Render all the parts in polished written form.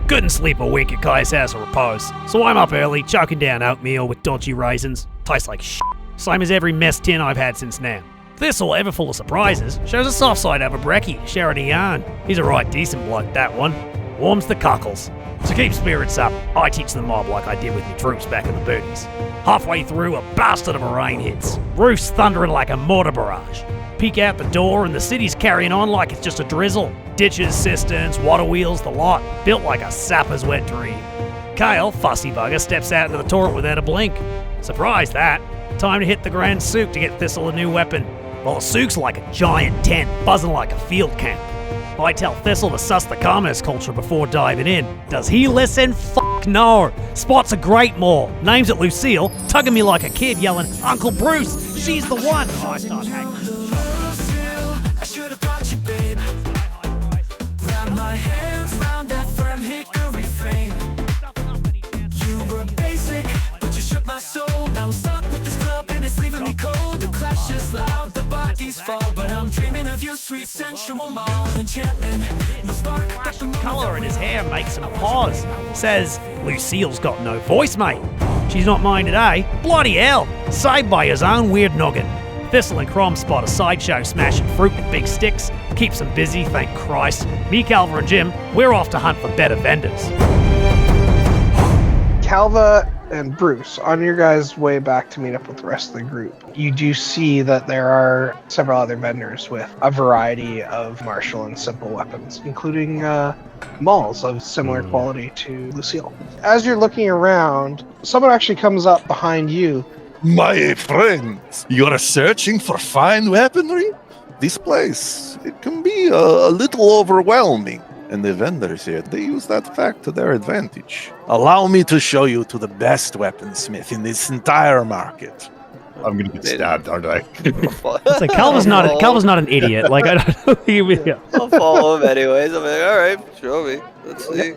Couldn't sleep a wink at Kai's house of repose, so I'm up early, choking down oatmeal with dodgy raisins. Tastes like shit. Same as every mess tin I've had since now. Thistle, ever full of surprises, shows a soft side over brekkie, sharing a yarn. He's a right decent bloke, that one. Warms the cockles. To keep spirits up, I teach the mob like I did with my troops back in the booties. Halfway through, a bastard of a rain hits. Roof's thundering like a mortar barrage. Peek out the door and the city's carrying on like it's just a drizzle. Ditches, cisterns, water wheels, the lot. Built like a sapper's wet dream. Kale, fussy bugger, steps out into the torrent without a blink. Surprise that. Time to hit the Grand Souk to get Thistle a new weapon. Well, the souk's like a giant tent, buzzing like a field camp. I tell Thistle to suss the commerce culture before diving in. Does he listen? Fuck no. Spots a great mole. Names it Lucille, tugging me like a kid, yelling, Uncle Bruce, she's the one. I start hanging. I should have brought you, babe. Wrap my hands round that firm hickory frame. You were basic, but you shook my soul. Now I'm stuck with this club and it's leaving me cold. The clash is loud, the bodies fall, but I'm dreaming of you, sweet sensual mall enchantment. The spark, Colour in his hair makes him pause. Says, Lucille's got no voice, mate. She's not mine today. Bloody hell. Saved by his own weird noggin. Thistle and Crom spot a sideshow smashing fruit with big sticks. Keeps them busy, thank Christ. Me, Calva, and Jim, we're off to hunt for better vendors. Calva and Bruce, on your guys' way back to meet up with the rest of the group, you do see that there are several other vendors with a variety of martial and simple weapons, including mauls of similar quality to Lucille. As you're looking around, someone actually comes up behind you. My friends, you're searching for fine weaponry? This place, it can be a little overwhelming. And the vendors here, they use that fact to their advantage. Allow me to show you to the best weaponsmith in this entire market. I'm gonna get stabbed, aren't I? It's like Calva's not an idiot. Like I don't know. Yeah. I'll follow him anyways. I'm like, all right, show me. Let's see.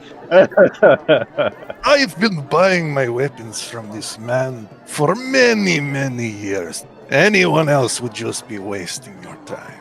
I've been buying my weapons from this man for many, many years. Anyone else would just be wasting your time.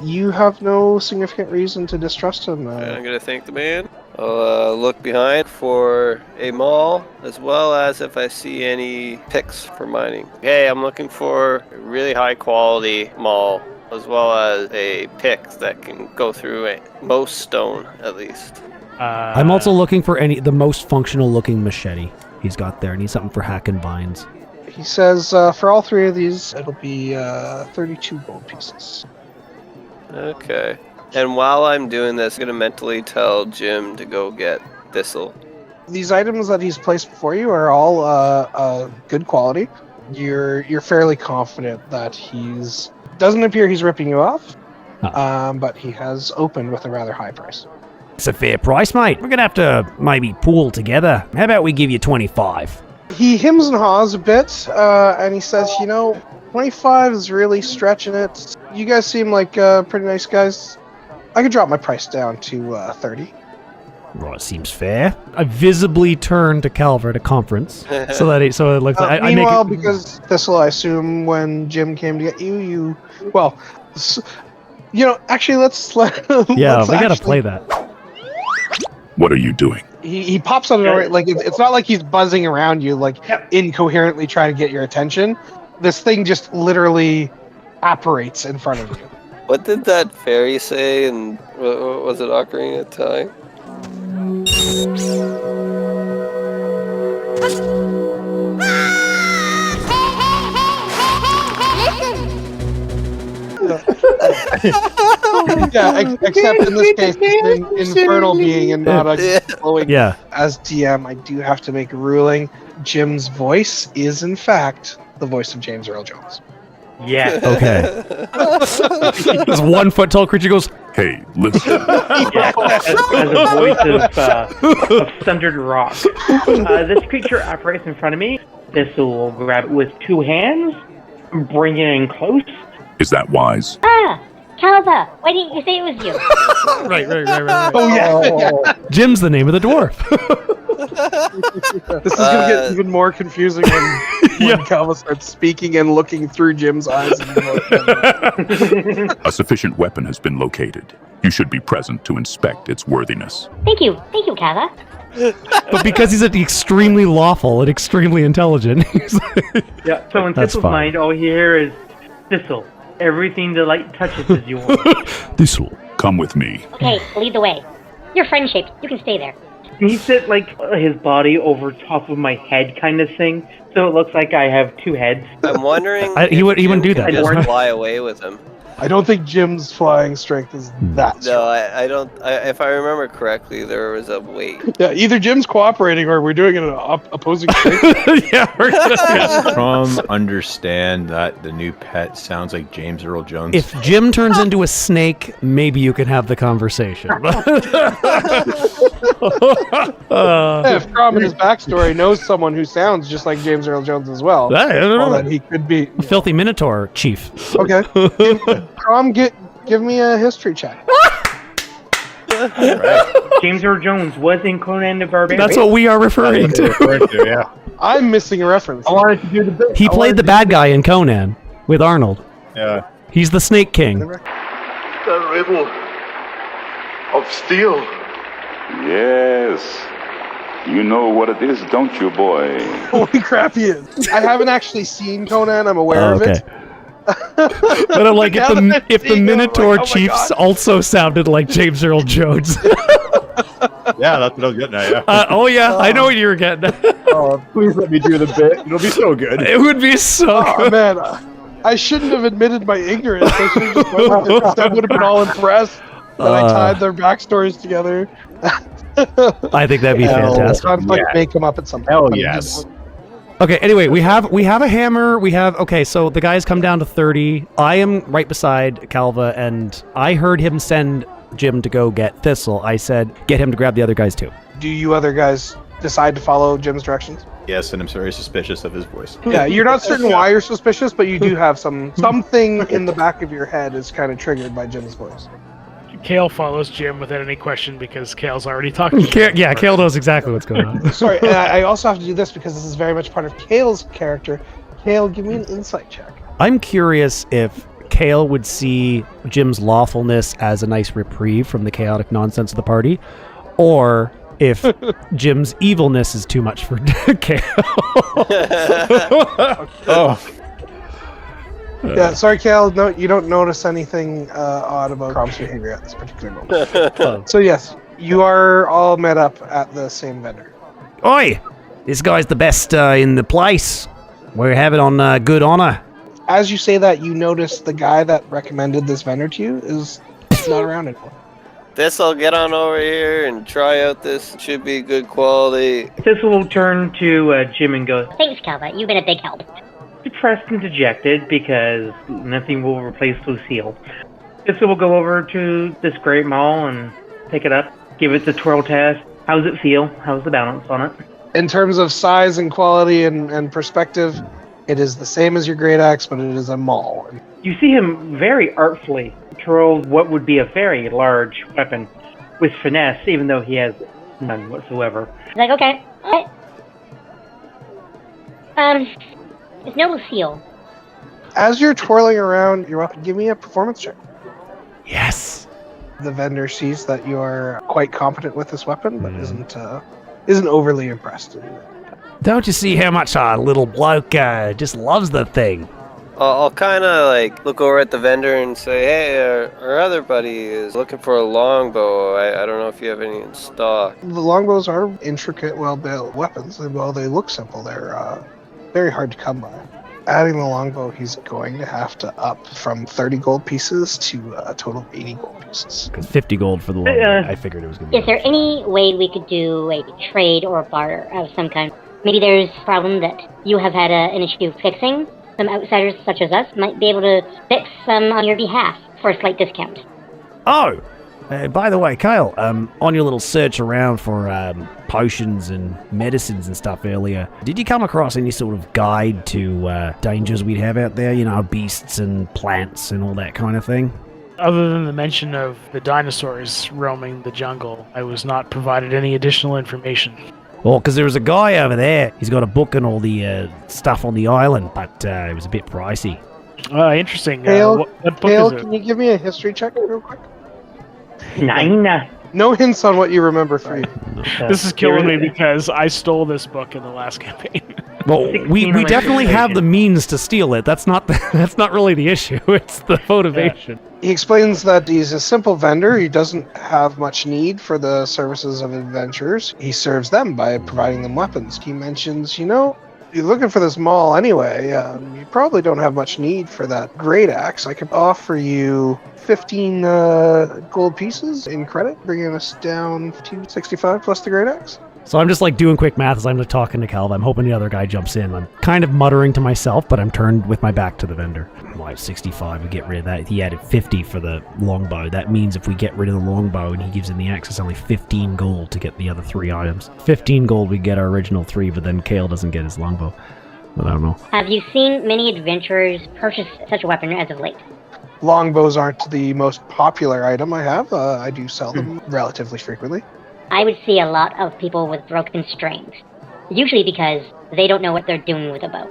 You have no significant reason to distrust him. I'm gonna thank the man. I'll look behind for a maul, as well as if I see any picks for mining. Hey, I'm looking for a really high quality maul, as well as a pick that can go through most stone, at least. I'm also looking for the most functional looking machete he's got there. I need something for hacking vines. He says for all three of these, it'll be 32 gold pieces. Okay. And while I'm doing this, I'm going to mentally tell Jim to go get Thistle. These items that he's placed before you are all good quality. You're fairly confident that doesn't appear he's ripping you off, but he has opened with a rather high price. It's a fair price, mate. We're going to have to maybe pool together. How about we give you 25? He hems and haws a bit, and he says, 25 is really stretching it. You guys seem like pretty nice guys. I could drop my price down to 30. Right, seems fair. I visibly turn to Calva at a conference, so it looks like meanwhile, because Thistle, I assume when Jim came to get you, actually, let's let him. Yeah, we gotta play that. What are you doing? He pops out of nowhere. Like it's not like he's buzzing around you, like incoherently trying to get your attention. This thing just literally apparates in front of you. What did that fairy say, and what was it Ocarina of Time? Except in this case, it's an infernal being and not a glowing. Yeah. As DM, I do have to make a ruling. Jim's voice is, in fact, the voice of James Earl Jones. Yeah. Okay. This 1 foot tall creature goes, Hey, listen. Yeah, as a voice of thundered rock. This creature operates in front of me. Thistle will grab it with 2 hands, bring it in close. Is that wise? Calva, why didn't you say it was you? right. Oh, yeah. Jim's the name of the dwarf. This is going to get even more confusing when when Calva starts speaking and looking through Jim's eyes. A sufficient weapon has been located. You should be present to inspect its worthiness. Thank you, Calva. But because he's extremely lawful and extremely intelligent, he's Yeah, so in That's Thistle's fine. mind, all he hears is Thistle. Everything the light touches is yours. Thistle, come with me. Okay, lead the way. You're friend-shaped. You can stay there. Can he sit like his body over top of my head kind of thing? So it looks like I have two heads. I'm wondering. He if wouldn't do Jim that. can just fly away with him. I don't think Jim's flying strength is that strong. No, I don't. If I remember correctly, there was a weight. Yeah, either Jim's cooperating or we're doing it in an opposing strength. Does Crom understand that the new pet sounds like James Earl Jones? If Jim turns into a snake, maybe you can have the conversation. If Crom in his backstory knows someone who sounds just like James Earl Jones as well, I don't know. well, then he could be. Filthy Minotaur chief. Okay. Crom, give me a history check. James Earl Jones was in Conan the Barbarian. That's what we are referring to. Yeah. I'm missing a reference. I wanted to do the bit. He played the bad guy in Conan with Arnold. Yeah. He's the Snake King. The riddle of steel. Yes. You know what it is, don't you, boy? Holy crap, he is. I haven't actually seen Conan. I'm aware of it. But I'm like, Now if that the I'm seeing him, I'm Minotaur like, oh my chiefs God. also sounded like James Earl Jones. Yeah, that's what I was getting at, yeah. Oh yeah, I know what you were getting at. Oh, please let me do the bit. It'll be so good. It would be so Oh good. man, I shouldn't have admitted my ignorance. I should have just went with it. I would have been all impressed that I tied their backstories together. I think that'd be fantastic. Conflict may come up at some point. Hell yes. Okay, anyway, we have a hammer. Okay, so the guys come down to 30. I am right beside Calva, and I heard him send Jim to go get Thistle. I said, get him to grab the other guys too. Do you other guys decide to follow Jim's directions? Yes, and I'm very suspicious of his voice. Yeah, you're not certain why you're suspicious, but you do have something in the back of your head is kind of triggered by Jim's voice. Kale follows Jim without any question because Kale's already talking. Kale knows exactly what's going on. Sorry, and I also have to do this because this is very much part of Kale's character. Kale, give me an insight check. I'm curious if Kale would see Jim's lawfulness as a nice reprieve from the chaotic nonsense of the party, or if Jim's evilness is too much for Kale. Oh. Yeah, sorry, Kale. No, you don't notice anything odd about Crom's behavior at this particular moment. So yes, you are all met up at the same vendor. Oi! This guy's the best in the place. We have it on good honor. As you say that, you notice the guy that recommended this vendor to you is not around anymore. This'll get on over here and try out this. Should be good quality. Thistle will turn to Jim and go, Thanks, Calva. You've been a big help. depressed and dejected because nothing will replace Lucille. Thistle will go over to this great mall and pick it up, give it the twirl test. How's it feel? How's the balance on it? In terms of size and quality and perspective, it is the same as your great axe, but it is a maul. You see him very artfully twirl what would be a very large weapon with finesse, even though he has none whatsoever. He's like, okay, alright. It's no Lucille. As you're twirling around, you're welcome. Give me a performance check. Yes. The vendor sees that you are quite competent with this weapon, but isn't overly impressed. Don't you see how much our little bloke just loves the thing? I'll kind of like look over at the vendor and say, hey, our other buddy is looking for a longbow. I don't know if you have any in stock. The longbows are intricate, well-built weapons. While they look simple, they're very hard to come by. Adding the longbow, he's going to have to up from 30 gold pieces to a total of 80 gold pieces. Because 50 gold for the long I figured it was going to be. Is there any way we could do a trade or a barter of some kind? Maybe there's a problem that you have had an issue fixing. Some outsiders such as us might be able to fix some on your behalf for a slight discount. Oh! By the way, Kale, on your little search around for potions and medicines and stuff earlier, did you come across any sort of guide to dangers we'd have out there? You know, beasts and plants and all that kind of thing? Other than the mention of the dinosaurs roaming the jungle, I was not provided any additional information. Well, because there was a guy over there. He's got a book and all the stuff on the island, but it was a bit pricey. Interesting. Kale, what book Kale, is it? can you give me a history check real quick? 9. No hints on what you remember for you. This is killing me because I stole this book in the last campaign. Well, we definitely have the means to steal it. That's not that's not really the issue. It's the motivation. He explains that he's a simple vendor. He doesn't have much need for the services of adventurers. He serves them by providing them weapons. He mentions, you're looking for this maul anyway. You probably don't have much need for that great axe. I could offer you 15 gold pieces in credit, bringing us down to 65 plus the great axe. So I'm just like doing quick math as I'm just talking to Calva. I'm hoping the other guy jumps in. I'm kind of muttering to myself, but I'm turned with my back to the vendor. Well, I have 65. We get rid of that. He added 50 for the longbow. That means if we get rid of the longbow and he gives him the axe, it's only 15 gold to get the other 3 items. 15 gold, we get our original 3, but then Kale doesn't get his longbow. But I don't know. Have you seen many adventurers purchase such a weapon as of late? Longbows aren't the most popular item I have. I do sell them relatively frequently. I would see a lot of people with broken strings, usually because they don't know what they're doing with a bow.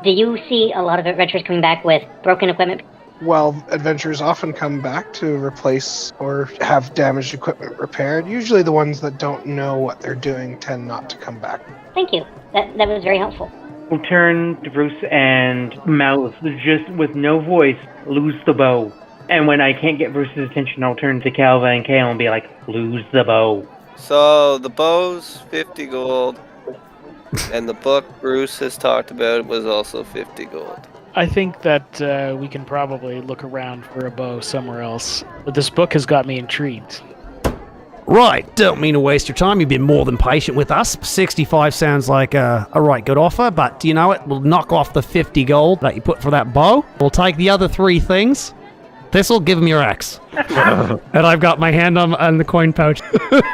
Do you see a lot of adventurers coming back with broken equipment? Well, adventurers often come back to replace or have damaged equipment repaired. Usually the ones that don't know what they're doing tend not to come back. Thank you. That was very helpful. We'll turn to Bruce and mouth, just with no voice, lose the bow. And when I can't get Bruce's attention, I'll turn to Calva and Kale and be like, lose the bow. So the bow's 50 gold, and the book Bruce has talked about was also 50 gold. I think that we can probably look around for a bow somewhere else. But this book has got me intrigued. Right, don't mean to waste your time. You've been more than patient with us. 65 sounds like a right good offer, but do you know it? We'll knock off the 50 gold that you put for that bow. We'll take the other 3 things. Thistle, give him your axe. And I've got my hand on the coin pouch,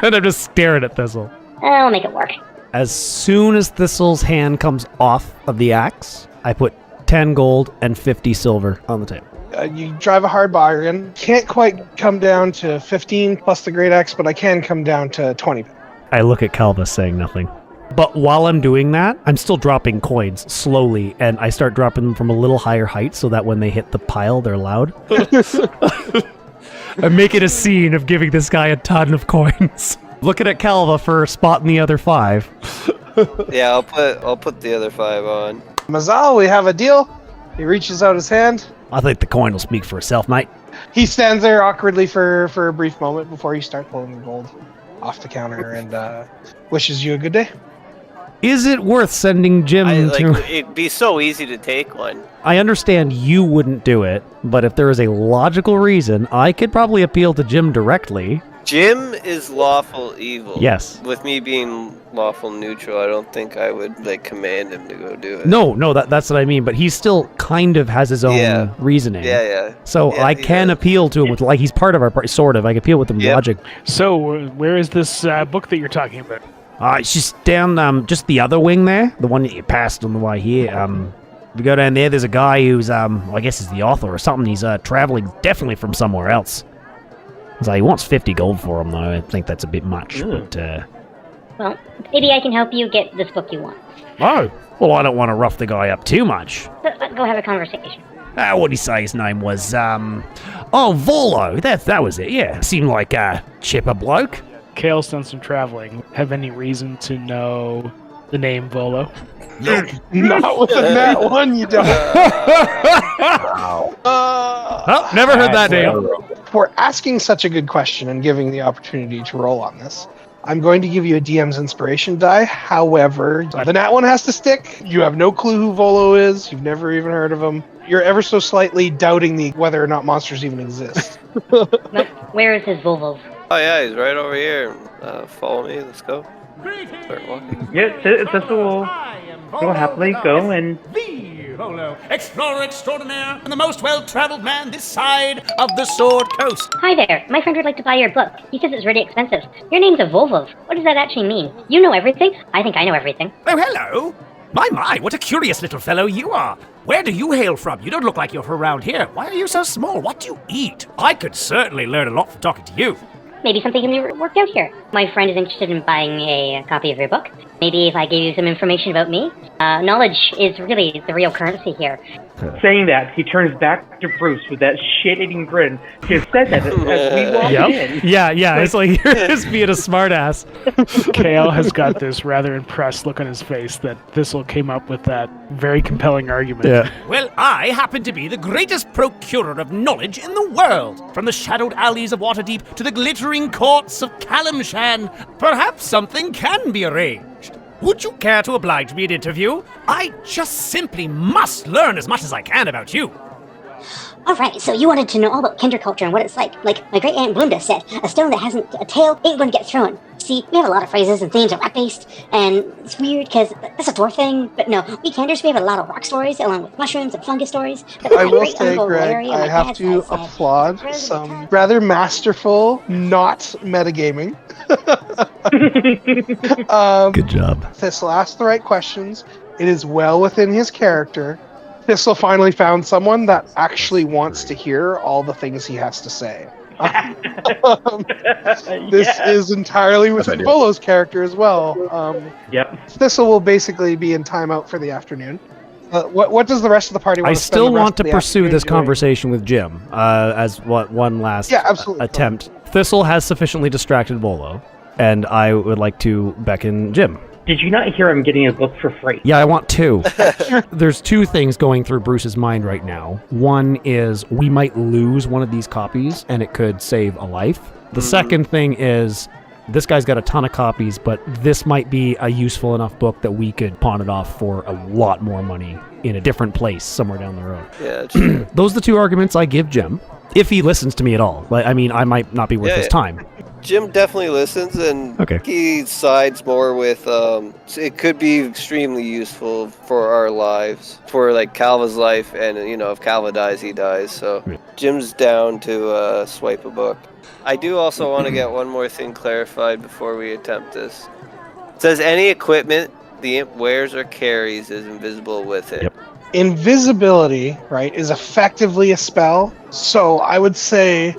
and I'm just staring at Thistle. I'll make it work. As soon as Thistle's hand comes off of the axe, I put 10 gold and 50 silver on the table. You drive a hard bargain. Can't quite come down to 15 plus the great axe, but I can come down to 20. I look at Calva saying nothing. But while I'm doing that, I'm still dropping coins slowly, and I start dropping them from a little higher height so that when they hit the pile, they're loud. I'm making a scene of giving this guy a ton of coins. Looking at Calva for spotting the other 5. Yeah, I'll put the other 5 on. Mazal, we have a deal. He reaches out his hand. I think the coin will speak for itself, mate. He stands there awkwardly for a brief moment before you start pulling the gold off the counter and wishes you a good day. Is it worth sending Jim to... It'd be so easy to take one. I understand you wouldn't do it, but if there is a logical reason, I could probably appeal to Jim directly. Jim is lawful evil. Yes. With me being lawful neutral, I don't think I would command him to go do it. No, that's what I mean, but he still kind of has his own reasoning. Yeah. So I can appeal to him with, he's part of our party, sort of. I can appeal with him logic. So, where is this book that you're talking about? It's just down, just the other wing there, the one that you passed on the way here. If you go down there, there's a guy who's, I guess he's the author or something. He's traveling definitely from somewhere else. So he wants 50 gold for him, though. I think that's a bit much. But, well, maybe I can help you get this book you want. Oh, well, I don't want to rough the guy up too much. Go have a conversation. What did he say his name was? Volo. That was it, yeah. Seemed like a chipper bloke. Kale's done some traveling. Have any reason to know the name Volo? Not with that one, you don't. Never heard that name. For asking such a good question and giving the opportunity to roll on this, I'm going to give you a DM's inspiration die. However, the nat one has to stick. You have no clue who Volo is. You've never even heard of him. You're ever so slightly doubting whether or not monsters even exist. Where is his Volvos? Oh yeah, he's right over here. Follow me, let's go. Start walking. Yeah, Thistle will happily go and... Volo, explorer extraordinaire, and the most well-traveled man this side of the Sword Coast. Hi there. My friend would like to buy your book. He says it's really expensive. Your name's a Volvov. What does that actually mean? You know everything. I think I know everything. Oh, hello. My, what a curious little fellow you are. Where do you hail from? You don't look like you're from around here. Why are you so small? What do you eat? I could certainly learn a lot from talking to you. maybe something can be worked out here. My friend is interested in buying a copy of your book. Maybe if I gave you some information about me, knowledge is really the real currency here. Saying that, he turns back to Bruce with that shit-eating grin. He said that as we walked in. Yeah, it's like you're just being a smartass. Kale has got this rather impressed look on his face that Thistle came up with that very compelling argument. Yeah. Well, I happen to be the greatest procurer of knowledge in the world. From the shadowed alleys of Waterdeep to the glittering courts of Calimshan, perhaps something can be arranged. Would you care to oblige me an interview? I just simply must learn as much as I can about you. All right, so you wanted to know all about Kender culture and what it's like. Like my great aunt Blunda said, a stone that hasn't a tail ain't going to get thrown. See, we have a lot of phrases and themes are rock-based, and it's weird because that's a dwarf thing, but no, we Kenders, we have a lot of rock stories along with mushrooms and fungus stories. I will say, Greg, I have to applaud some rather masterful, not metagaming. Good job. Thistle asked the right questions. It is well within his character. Thistle finally found someone that actually wants to hear all the things he has to say. This is entirely within Volo's character as well. Yep. Thistle will basically be in timeout for the afternoon. What does the rest of the party want I to spend still the rest want to of the pursue afternoon this doing? conversation with Jim as one last attempt. Thistle has sufficiently distracted Volo, and I would like to beckon Jim. Did you not hear I'm getting a book for free? Yeah, I want two. There's two things going through Bruce's mind right now. One is we might lose one of these copies, and it could save a life. The second thing is this guy's got a ton of copies, but this might be a useful enough book that we could pawn it off for a lot more money in a different place somewhere down the road. Yeah, true. Those are the two arguments I give Jim. If he listens to me at all. Like, I mean, I might not be worth his time. Jim definitely listens, and he sides more with, it could be extremely useful for our lives, for like Calva's life, and if Calva dies, he dies, so Jim's down to swipe a book. I do also want to get one more thing clarified before we attempt this. It says any equipment the imp wears or carries is invisible with it. Yep. Invisibility, right, is effectively a spell. So I would say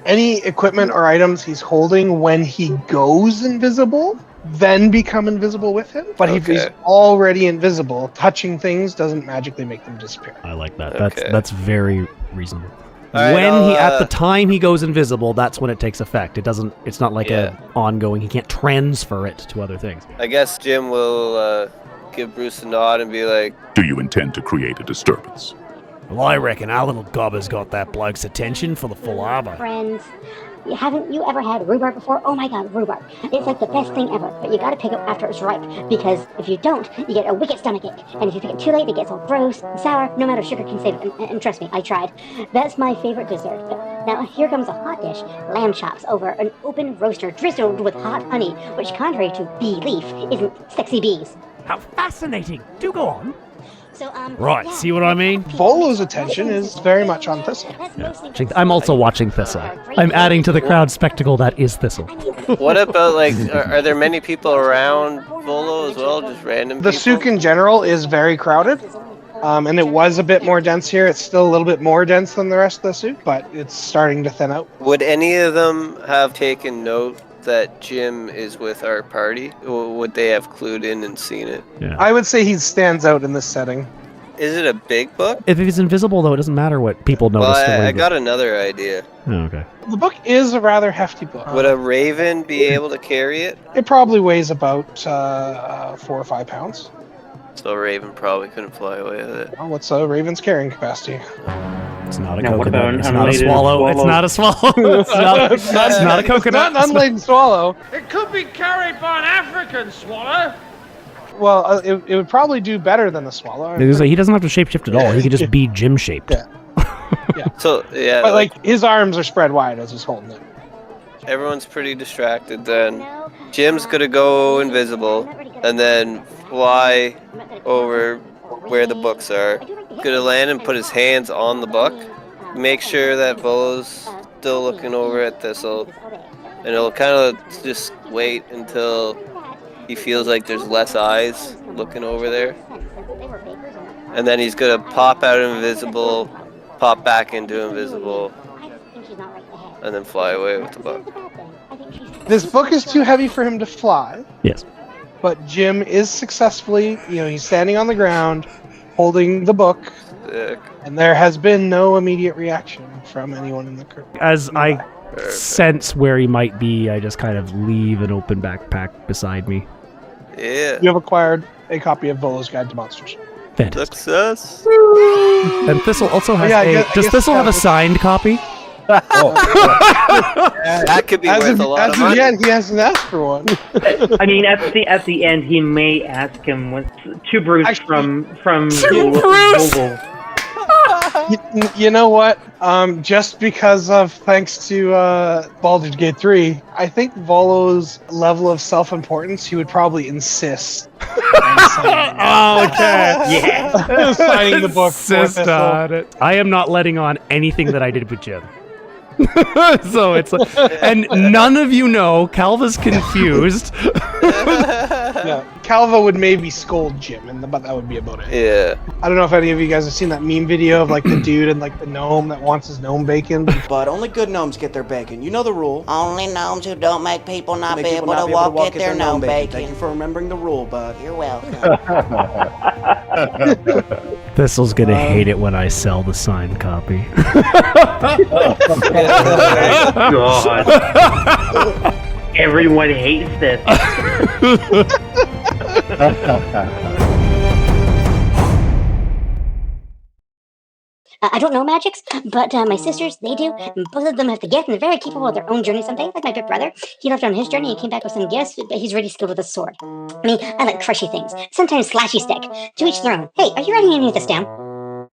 any equipment or items he's holding when he goes invisible, then become invisible with him. But if he's already invisible, touching things doesn't magically make them disappear. I like that. That's very reasonable. Right, when at the time he goes invisible, that's when it takes effect. It's not like a ongoing, he can't transfer it to other things. I guess Jim will give Bruce a nod and be like, do you intend to create a disturbance? Well, I reckon our little gobber's got that bloke's attention for the full armor. Friends, haven't you ever had rhubarb before? Oh my god, rhubarb. It's like the best thing ever, but you gotta pick it after it's ripe, because if you don't, you get a wicked stomachache. And if you pick it too late, it gets all gross and sour, no matter sugar can save it. And trust me, I tried. That's my favorite dessert. But now here comes a hot dish, lamb chops over an open roaster drizzled with hot honey, which contrary to bee leaf, isn't sexy bees. How fascinating. Do go on. So, right, see what I mean? Volo's attention is very much on Thistle. I'm also watching Thistle. I'm adding to the crowd spectacle that is Thistle. What about, like, are there many people around Volo as well, just random The people? souk in general is very crowded, and it was a bit more dense here. It's still a little bit more dense than the rest of the souk, but it's starting to thin out. Would any of them have taken note that Jim is with our party? Or would they have clued in and seen it? Yeah. I would say he stands out in this setting. Is it a big book? If he's invisible, though, it doesn't matter what people notice. Well, I got another idea. Oh, okay. The book is a rather hefty book. Would a raven be able to carry it? It probably weighs about 4 or 5 pounds. So a raven probably couldn't fly away with it. Oh, what's a raven's carrying capacity? It's not a Now, what coconut. about It's an not a unladen swallow. It's not a swallow. It's not a coconut. It's not an unladen swallow. It could be carried by an African swallow. Well, it would probably do better than the swallow. He doesn't have to shapeshift at all. He could just be Jim shaped. Yeah. So, yeah. But, like, his arms are spread wide as he's holding it. Everyone's pretty distracted then. Jim's gonna go invisible and then fly over where the books are. Gonna land and put his hands on the book. Make sure that Volo's still looking over at Thistle. And he'll kind of just wait until he feels like there's less eyes looking over there. And then he's gonna pop out invisible, pop back into invisible, and then fly away with the book. This book is too heavy for him to fly, Yes. but Jim is successfully, he's standing on the ground, holding the book, Sick. and there has been no immediate reaction from anyone in the crew. As I sense where he might be, I just kind of leave an open backpack beside me. Yeah. You have acquired a copy of Volo's Guide to Monsters. Fantastic. Success. And Thistle also has Yeah, I guess- I Does guess Thistle have a that was- signed copy? That could be worth a lot of money. Yet, he hasn't asked for one. I mean, at the end, he may ask him to Bruce from Bruce! Vogel. You know what? Just because of thanks to Baldur's Gate 3, I think Volo's level of self-importance, he would probably insist on signing, Yeah. signing the book. for Insist Thistle. on it. I am not letting on anything that I did with Jim. So it's and none of you know. Calva's confused. Yeah, Calva would maybe scold Jim, but that would be about it. Yeah. I don't know if any of you guys have seen that meme video of like the dude and like the gnome that wants his gnome bacon. But only good gnomes get their bacon. You know the rule. Only gnomes who don't make people not Make be people able not to walk get their gnome bacon. Thank you for remembering the rule, bud. You're welcome. Thistle's gonna hate it when I sell the signed copy. God. Everyone hates this. I don't know magics, but my sisters, they do. And both of them have the gift, and they're very capable of their own journey someday. Like my big brother, he left on his journey and came back with some gifts, but he's really skilled with a sword. Me, I like crushy things, sometimes slashy stick. To each their own. Hey, are you writing any of this down?